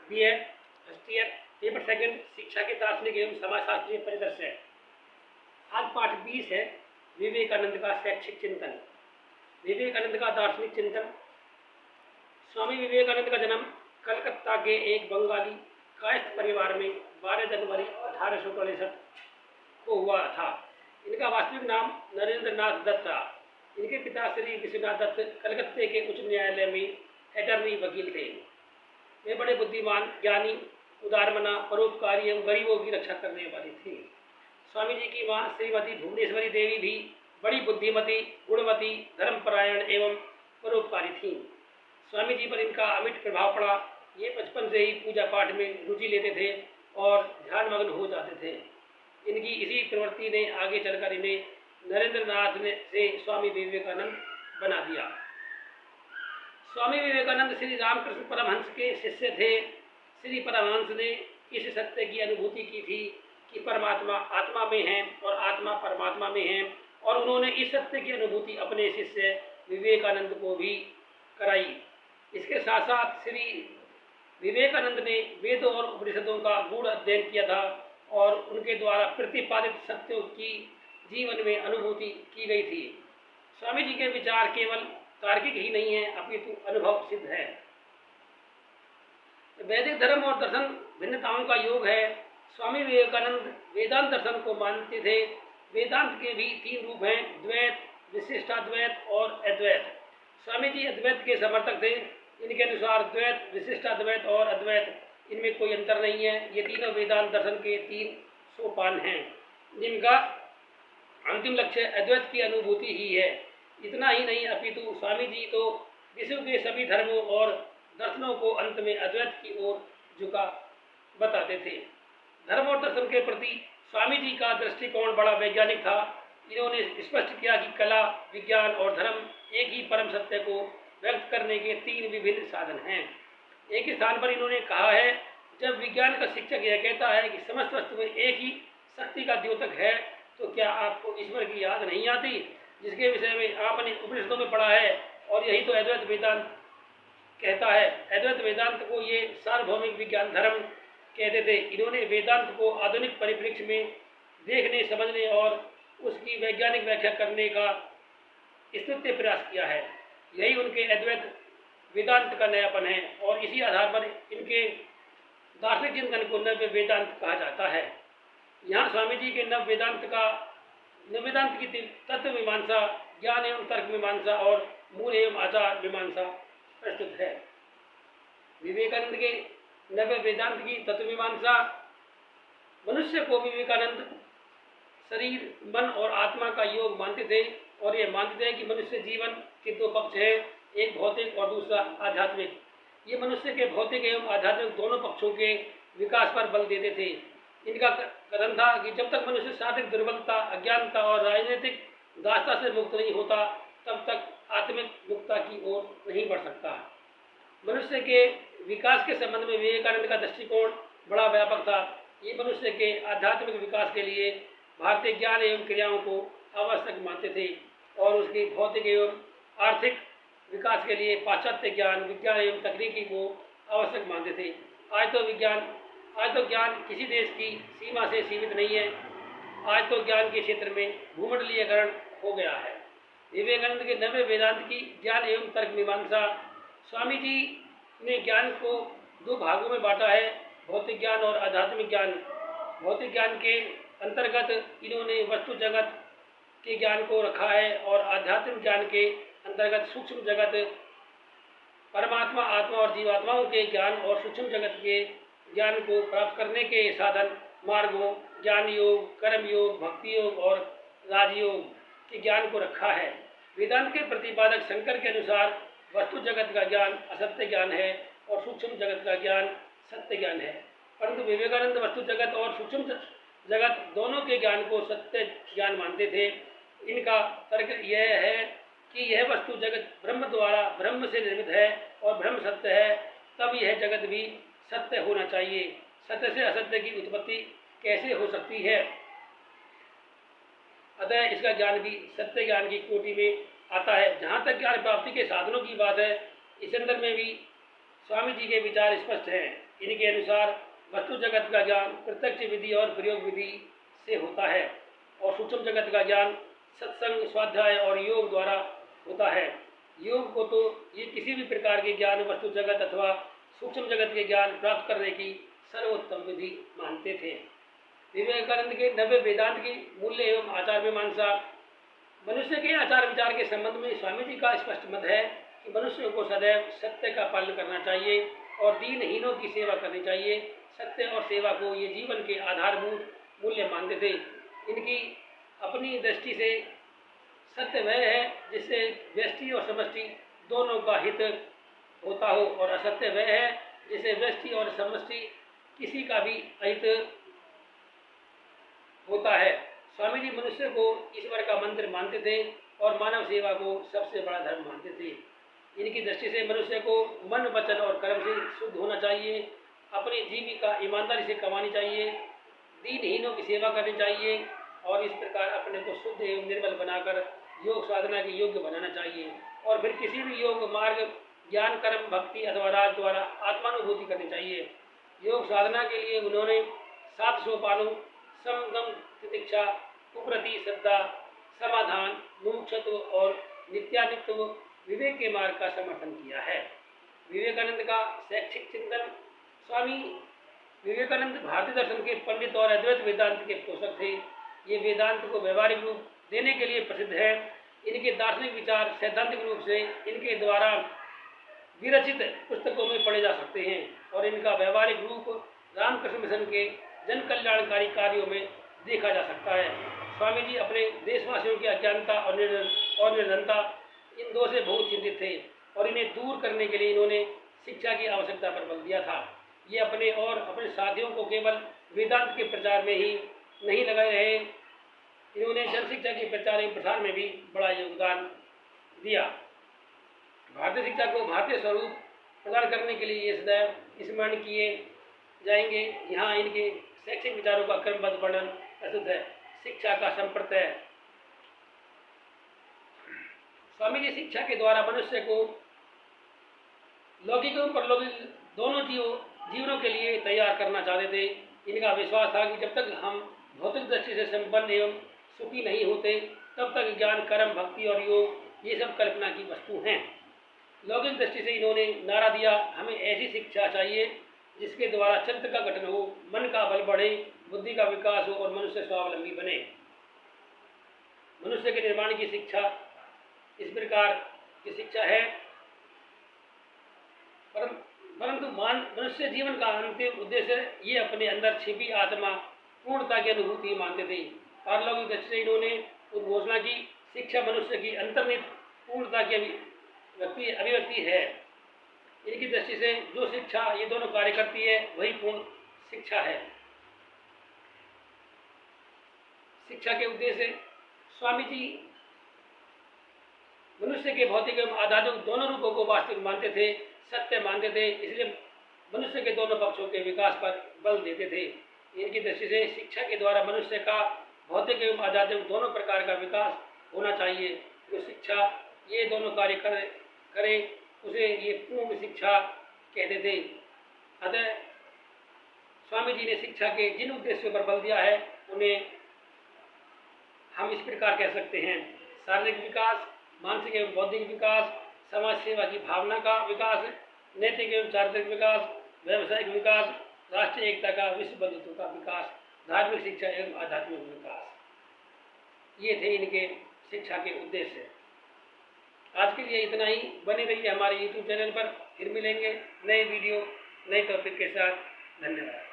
B.Ed first year, paper second, शिक्षा के दार्शनिक एवं समाजशास्त्रीय परिदृश्य। आज पाठ 20 है, विवेकानंद का शैक्षिक चिंतन। विवेकानंद का दार्शनिक चिंतन। स्वामी विवेकानंद का जन्म कलकत्ता के एक बंगाली कायस्थ परिवार में 12 जनवरी 1863 को हुआ था। इनका वास्तविक नाम नरेंद्र नाथ दत्त था। इनके पिता श्री विश्वनाथ दत्त कलकत्ते के उच्च न्यायालय में अटर्नी वकील थे। वे बड़े बुद्धिमान, ज्ञानी, उदारमना, परोपकारी एवं गरीबों की रक्षा करने वाली थी। स्वामी जी की मां श्रीमती भुवनेश्वरी देवी भी बड़ी बुद्धिमती, गुणवती, धर्मपरायण एवं परोपकारी थीं। स्वामी जी पर इनका अमिट प्रभाव पड़ा। ये बचपन से ही पूजा पाठ में रुचि लेते थे और ध्यानमग्न हो जाते थे। इनकी इसी प्रवृत्ति ने आगे चलकर इन्हें नरेंद्र नाथ ने से स्वामी विवेकानंद बना दिया। स्वामी विवेकानंद श्री रामकृष्ण परमहंस के शिष्य थे। श्री परमहंस ने इस सत्य की अनुभूति की थी कि परमात्मा आत्मा में है और आत्मा परमात्मा में है, और उन्होंने इस सत्य की अनुभूति अपने शिष्य विवेकानंद को भी कराई। इसके साथ साथ श्री विवेकानंद ने वेदों और उपनिषदों का गूढ़ अध्ययन किया था और उनके द्वारा प्रतिपादित सत्यों की जीवन में अनुभूति की गई थी। स्वामी जी के विचार केवल तार्किक ही नहीं है, अपितु अनुभव सिद्ध है। वैदिक धर्म और दर्शन भिन्नताओं का योग है। स्वामी विवेकानंद वेदांत दर्शन को मानते थे। वेदांत के भी 3 रूप हैं, द्वैत, विशिष्टाद्वैत और अद्वैत। स्वामी जी अद्वैत के समर्थक थे। इनके अनुसार द्वैत, विशिष्टाद्वैत और अद्वैत इनमें कोई अंतर नहीं है। ये तीनों वेदांत दर्शन के 3 सोपान हैं, जिनका अंतिम लक्ष्य अद्वैत की अनुभूति ही है। इतना ही नहीं, अपितु स्वामी जी तो विश्व के सभी धर्मों और दर्शनों को अंत में अद्वैत की ओर झुका बताते थे। धर्म और दर्शन के प्रति स्वामी जी का दृष्टिकोण बड़ा वैज्ञानिक था। इन्होंने स्पष्ट किया कि कला, विज्ञान और धर्म एक ही परम सत्य को व्यक्त करने के 3 विभिन्न साधन हैं। एक स्थान पर इन्होंने कहा है, जब विज्ञान का शिक्षक यह कहता है कि समस्त वस्तु में एक ही शक्ति का द्योतक है, तो क्या आपको ईश्वर की याद नहीं आती, जिसके विषय में आपने उपनिषदों में पढ़ा है? और यही तो अद्वैत वेदांत कहता है। अद्वैत वेदांत को ये सार्वभौमिक विज्ञान धर्म कहते थे। इन्होंने वेदांत को आधुनिक परिप्रेक्ष्य में देखने, समझने और उसकी वैज्ञानिक व्याख्या करने का स्तुत्य प्रयास किया है। यही उनके अद्वैत वेदांत का नयापन है, और इसी आधार पर इनके दार्शनिक चिंतन को नव वेदांत कहा जाता है। यहाँ स्वामी जी के नव वेदांत की तत्व मीमांसा, ज्ञान एवं तर्क मीमांसा और मूल एवं आचार मीमांसा प्रस्तुत है। विवेकानंद के नव वेदांत की तत्व मीमांसा। मनुष्य को विवेकानंद शरीर, मन और आत्मा का योग मानते थे, और ये मानते थे कि मनुष्य जीवन के 2 पक्ष हैं, एक भौतिक और दूसरा आध्यात्मिक। ये मनुष्य के भौतिक एवं आध्यात्मिक दोनों पक्षों के विकास पर बल देते थे। इनका कथन था कि जब तक मनुष्य शारीरिक दुर्बलता, अज्ञानता और राजनीतिक दासता से मुक्त नहीं होता, तब तक आत्मिक मुक्ता की ओर नहीं बढ़ सकता। मनुष्य के विकास के संबंध में विवेकानंद का दृष्टिकोण बड़ा व्यापक था। ये मनुष्य के आध्यात्मिक विकास के लिए भारतीय ज्ञान एवं क्रियाओं को आवश्यक मानते थे, और उसके भौतिक एवं आर्थिक विकास के लिए पाश्चात्य ज्ञान, विज्ञान एवं तकनीकी को आवश्यक मानते थे। आज तो ज्ञान किसी देश की सीमा से सीमित नहीं है। आज तो ज्ञान के क्षेत्र में भूमंडलीयकरण हो गया है। विवेकानंद के नवे वेदांत की ज्ञान एवं तर्क मीमांसा। स्वामी जी ने ज्ञान को 2 भागों में बांटा है, भौतिक ज्ञान और आध्यात्मिक ज्ञान। भौतिक ज्ञान के अंतर्गत इन्होंने वस्तु जगत के ज्ञान को रखा है, और आध्यात्मिक ज्ञान के अंतर्गत सूक्ष्म जगत, परमात्मा, आत्मा और जीवात्माओं के ज्ञान और सूक्ष्म जगत के ज्ञान को प्राप्त करने के साधन, मार्गों, ज्ञान योग, कर्म योग, भक्ति योग और राजयोग के ज्ञान को रखा है। वेदांत के प्रतिपादक शंकर के अनुसार वस्तु जगत का ज्ञान असत्य ज्ञान है और सूक्ष्म जगत का ज्ञान सत्य ज्ञान है, परंतु विवेकानंद वस्तु जगत और सूक्ष्म जगत दोनों के ज्ञान को सत्य ज्ञान मानते थे। इनका तर्क यह है कि यह वस्तु जगत ब्रह्म द्वारा ब्रह्म से निर्मित है और ब्रह्म सत्य है, तब यह जगत भी सत्य होना चाहिए। सत्य से असत्य की उत्पत्ति कैसे हो सकती है? अतः इसका ज्ञान भी सत्य ज्ञान की कोटि में आता है। जहाँ तक ज्ञान प्राप्ति के साधनों की बात है, इस संदर्भ में भी स्वामी जी के विचार स्पष्ट हैं। इनके अनुसार वस्तु जगत का ज्ञान प्रत्यक्ष विधि और प्रयोग विधि से होता है और सूक्ष्म जगत का ज्ञान सत्संग, स्वाध्याय और योग द्वारा होता है। योग को तो ये किसी भी प्रकार के ज्ञान, वस्तु जगत अथवा सूक्ष्म जगत के ज्ञान प्राप्त करने की सर्वोत्तम विधि मानते थे। विवेकानंद के नव्य वेदांत की मूल्य एवं आचार मीमांसा। मनुष्य के आचार विचार के संबंध में स्वामी जी का स्पष्ट मत है कि मनुष्य को सदैव सत्य का पालन करना चाहिए और दीनहीनों की सेवा करनी चाहिए। सत्य और सेवा को ये जीवन के आधारभूत मूल्य मानते थे। इनकी अपनी दृष्टि से सत्य वह है जिससे व्यष्टि और समष्टि दोनों का हित होता हो और असत्य वह है जिससे व्यष्टि और समष्टि किसी का भी अहित होता है। स्वामी जी मनुष्य को ईश्वर का मंत्र मानते थे और मानव सेवा को सबसे बड़ा धर्म मानते थे। इनकी दृष्टि से मनुष्य को मन, वचन और कर्म से शुद्ध होना चाहिए, अपनी जीविका ईमानदारी से कमानी चाहिए, दीनहीनों की सेवा करनी चाहिए और इस प्रकार अपने को शुद्ध एवं निर्मल बनाकर योग साधना के योग्य बनाना चाहिए और फिर किसी भी योग मार्ग, ज्ञान, कर्म, भक्ति अथवा राज द्वारा आत्मानुभूति करनी चाहिए। योग साधना के लिए उन्होंने 7 सोपानों समगम, प्रतीक्षा, कुप्रति, श्रद्धा, समाधान, मुमुक्षुत्व और नित्यानित्व, विवेक के मार्ग का समर्थन किया है। विवेकानंद का शैक्षिक चिंतन। स्वामी विवेकानंद भारतीय दर्शन के पंडित और अद्वैत वेदांत के पोषक थे। ये वेदांत को व्यवहारिक रूप देने के लिए प्रसिद्ध है। इनके दार्शनिक विचार सैद्धांतिक रूप से इनके द्वारा विरचित पुस्तकों में पढ़े जा सकते हैं और इनका व्यवहारिक रूप रामकृष्ण मिशन के जन कल्याणकारी कार्यों में देखा जा सकता है। स्वामी जी अपने देशवासियों की अज्ञानता और निर्धनता, इन दो से बहुत चिंतित थे और इन्हें दूर करने के लिए इन्होंने शिक्षा की आवश्यकता पर बल दिया था। ये अपने और अपने साथियों को केवल वेदांत के प्रचार में ही नहीं लगाए रहे, इन्होंने जन शिक्षा के प्रचार एवं प्रसार में भी बड़ा योगदान दिया। भारतीय शिक्षा को भारतीय स्वरूप प्रदान करने के लिए ये सदैव स्मरण किए जाएंगे। यहाँ इनके शैक्षिक विचारों का क्रमबद्ध वर्णन प्रस्तुत है। शिक्षा का संप्रत्यय। स्वामी जी शिक्षा के द्वारा मनुष्य को लौकिक एवं परलौकिक दोनों जीवनों के लिए तैयार करना चाहते थे। इनका विश्वास था कि जब तक हम भौतिक दृष्टि से संपन्न एवं सुखी नहीं होते तब तक ज्ञान, कर्म, भक्ति और योग ये सब कल्पना की वस्तु हैं। लौकिक दृष्टि से इन्होंने नारा दिया, हमें ऐसी शिक्षा चाहिए जिसके द्वारा चित्त का गठन हो, मन का बल बढ़े, बुद्धि का विकास हो और मनुष्य स्वावलंबी बने। मनुष्य के निर्माण की शिक्षा इस प्रकार की शिक्षा है, परंतु मनुष्य जीवन का अंतिम उद्देश्य ये अपने अंदर छिपी आत्मा पूर्णता की अनुभूति मानते थे। पारलौकिक दृष्टि से इन्होंने उद्घोषणा की, शिक्षा मनुष्य की अंतर्निहित पूर्णता की अभिव्यक्ति है। इनकी दृष्टि से जो शिक्षा ये दोनों कार्य करती है वही पूर्ण शिक्षा है। शिक्षा के उद्देश्य। स्वामी जी मनुष्य के भौतिक एवं आध्यात्मिक दोनों रूपों को वास्तविक मानते थे, सत्य मानते थे, इसलिए मनुष्य के दोनों पक्षों के विकास पर बल देते थे। इनकी दृष्टि से शिक्षा के द्वारा मनुष्य का भौतिक एवं आध्यात्मिक दोनों प्रकार का विकास होना चाहिए। जो शिक्षा ये दोनों कार्य करे उसे ये पूर्ण शिक्षा कहते थे। अतः स्वामी जी ने शिक्षा के जिन उद्देश्यों पर बल दिया है उन्हें हम इस प्रकार कह सकते हैं: शारीरिक विकास, मानसिक एवं बौद्धिक विकास, समाज सेवा की भावना का विकास, नैतिक एवं चारित्रिक विकास, व्यावसायिक विकास, राष्ट्रीय एकता का, विश्व बंधुत्व का विकास, धार्मिक शिक्षा एवं आध्यात्मिक विकास। ये थे इनके शिक्षा के उद्देश्य। आज के लिए इतना ही। बने रहिए हमारे YouTube चैनल पर, फिर मिलेंगे नए वीडियो नए टॉपिक के साथ। धन्यवाद।